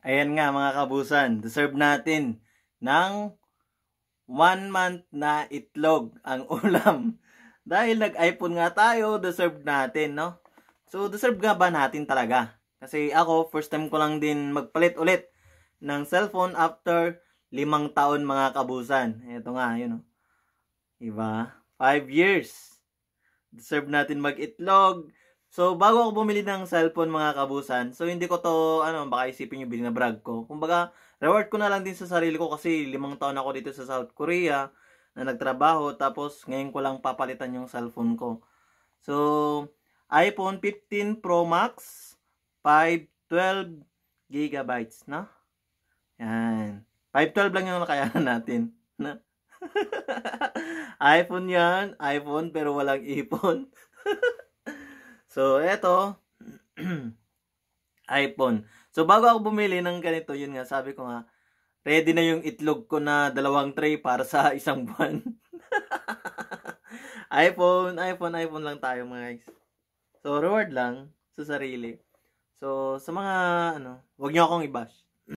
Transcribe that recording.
Ayan nga mga kabusan, deserve natin ng 1 month na itlog ang ulam. Dahil nag-iPhone nga tayo, deserve natin, no? So, deserve nga ba natin talaga? Kasi ako, first time ko lang din magpalit ulit ng cellphone after 5 taon mga kabusan. Ito nga, yun, no? Diba? 5 years. Deserve natin mag-itlog. So, bago ako bumili ng cellphone mga kabusan, so hindi ko to, baka isipin nyo binabrag ko. Kumbaga, reward ko na lang din sa sarili ko kasi 5 taon ako dito sa South Korea na nagtrabaho, tapos ngayon ko lang papalitan yung cellphone ko. So, iPhone 15 Pro Max, 512 gigabytes, no? Yan. 512 lang yung nakayanan natin, no? iPhone yan, iPhone pero walang ipon. So, eto, iPhone. So, bago ako bumili ng ganito, yun nga, sabi ko nga, ready na yung itlog ko na 2 tray para sa isang buwan. iPhone lang tayo mga guys. So, reward lang sa sarili. So, sa mga, wag nyo akong i-bash.